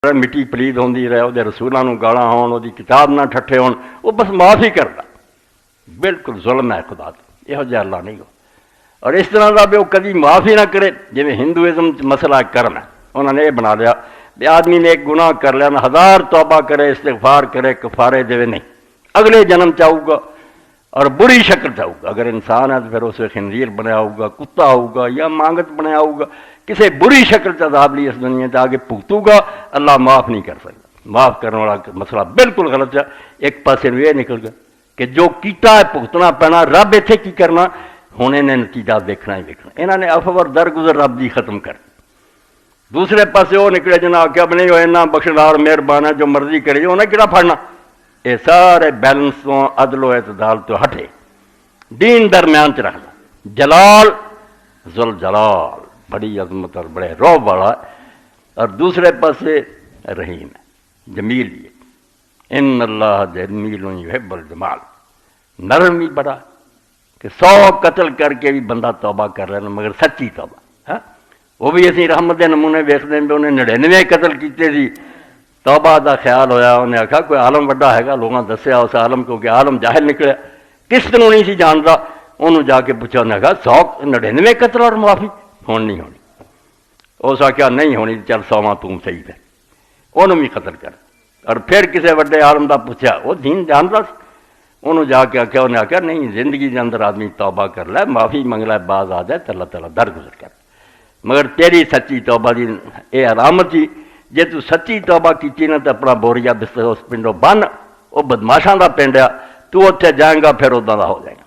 مٹی پلید ہوندی رہے، وہ رسولوں نو گالاں ہون، وہ کتاب نہ ٹھٹھے ہون، وہ بس معاف ہی کرتا، بالکل ظلم ہے خدا تو یہ اللہ نہیں ہو۔ اور اس طرح کا بھی وہ کبھی معاف ہی نہ کرے، جی ہندوازم مسئلہ کرم ہے، انہوں نے یہ بنا لیا بھی آدمی نے ایک گناہ کر لیا نہ ہزار توبہ کرے، استغفار کرے، کفارے دے، نہیں، اگلے جنم چاہوں گا اور بری شکل چاہوں گا۔ اگر انسان ہے تو پھر اسے خنزیر بنیا ہوگا، کتا ہوگا یا مانگت بنیا ہوگا، کسی بری شکل سے عذاب لی اس دنیا سے آگے بھگتوں گا، اللہ معاف نہیں کر سکتا۔ معاف کرنے والا مسئلہ بالکل غلط ہے۔ ایک پاسے یہ نکل گیا کہ جو کیتا ہے بھگتنا پینا، رب اتنے کی کرنا، ہوں انہیں نتیجہ دیکھنا ہی دیکھنا۔ انہوں نے عفو اور درگزر رب دی ختم کر دی۔ دوسرے پاسے وہ نکلے جنہیں آخیا بھی نہیں، وہ اینا بخشدار مہربان ہے، جو مرضی کرے انہیں کہڑا پھڑنا۔ یہ سارے بیلنس تو عدل و اعتدال تو ہٹے، دین درمیان چ رکھنا، جلال ذل جلال، بڑی عظمت اور بڑے روب والا، اور دوسرے پاسے رحیم ہے، جمیل یہ، ان اللہ جمیل یحب الجمال، نرم بھی بڑا کہ 100 قتل کر کے بھی بندہ توبہ کر رہا ہے، مگر سچی توبہ۔ ہاں وہ بھی اسی رحمت کے نمونے ویکھتے ہیں، انہیں 99 قتل کیتے سی، توبہ دا خیال ہویا، انہیں آخیا کوئی عالم وڈا ہے گا، لوگوں نے دسیا اس عالم کو کہ عالم جاہل نکلے، کس طرح نہیں سی جانتا، انہوں جا کے پوچھا، انہیں کہا 199 قتل اور معافی ہون نہیں ہونی۔ اس آخیا نہیں ہونی، چل 100واں تم صحیح ہے، انہوں بھی قتل کر۔ اور پھر کسی وڈے عالم دا پوچھا، وہ دین جانتا سی، انہوں جا کے آخیا، انہیں آخیا نہیں، زندگی کے اندر آدمی توبہ کر لے، معافی منگ لے، باز آ جائے تو اللہ تعالیٰ درگزر کر، مگر تیری سچی توبہ دی یہ علامت ہی، جے تو سچی توبہ کیتی نہ تو اپنا بوریا بستر اس پنڈوں بن، وہ بدماشاں دا پنڈ ہے، تو اتنے جائیں گا پھر ادا دا ہو جائے گا،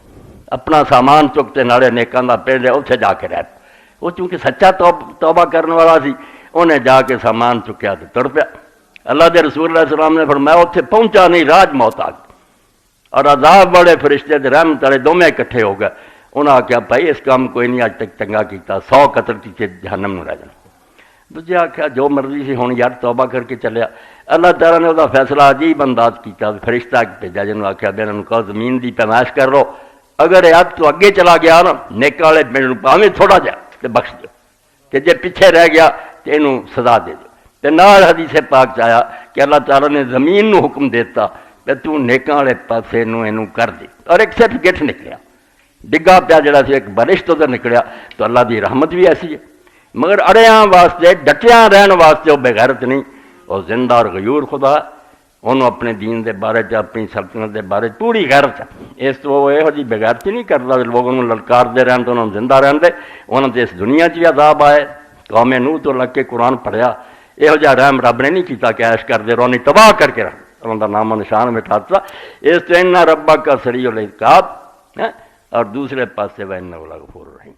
اپنا سامان چکتے نالے نیکاں دا پنڈ ہے، اتنے جا کے رہ۔ وہ چونکہ سچا توبہ کرنے والا سی، انہیں جا کے سامان چکیا تو تڑ پیا۔ اللہ دے رسول علیہ السلام نے فرمایا اتنے پہنچا نہیں، راج موت آ گئی، اور عذاب والے فرشتے دے رحمت والے دونوں اکٹھے ہو گئے۔ انہوں نے آخیا بھائی اس کام کوئی نہیں اج تک چنگا کیتا، 100 قتل کیتے جہنم میں رہ جانا۔ دوجے آخیا جو مرضی سی، ہوں یار توبہ کر کے چلیا۔ اللہ تعالیٰ نے وہ فیصلہ عجیب انداز کیا، فرشتہ بھیجا جنہوں آخیا بھی انہوں کہو زمین دی پیمائش کر لو، اگر اب تو اگے چلا گیا نا نیک والے پنڈ پاویں تھوڑا جا تو بخش دو، کہ جے پیچھے رہ گیا تو انہوں سزا دے دو۔ تو نال حدیث پاک چایا کہ اللہ تعالیٰ نے زمین نو حکم دیتا کہ تو نیکاں والے پاسے انہوں کر دے، اور ایک سرٹیفکیٹ نکلیا، ڈگا پیا جڑا سی ایک بارش تو نکلیا۔ تو اللہ دی رحمت بھی ایسی ہے، مگر اڑیاں واسطے ڈٹیاں رہن واسطے وہ بغیرت نہیں، وہ زندہ اور غیور خدا، انہوں اپنے دین دے بارے چ اپنی سلطنت دے بارے پوری غیرت ہے۔ اس تو وہ یہو جی بغیرتی نہیں کرتا، لوگوں کو للکار دے رہن تو انہوں زندہ رہن دے، انہوں نے اس دنیا چ عذاب آئے۔ قوم نوح تو لگ کے قرآن پڑھیا، یہو جہا رحم رب نے نہیں کیتا کہ عیش کر دے رونی تباہ کر کے رکھ، انہوں کا نام و نشان مٹھاتا۔ اس تو ان ربا کا سریع العقاب، اور دوسرے پاسے وہ ان غفور رحیم۔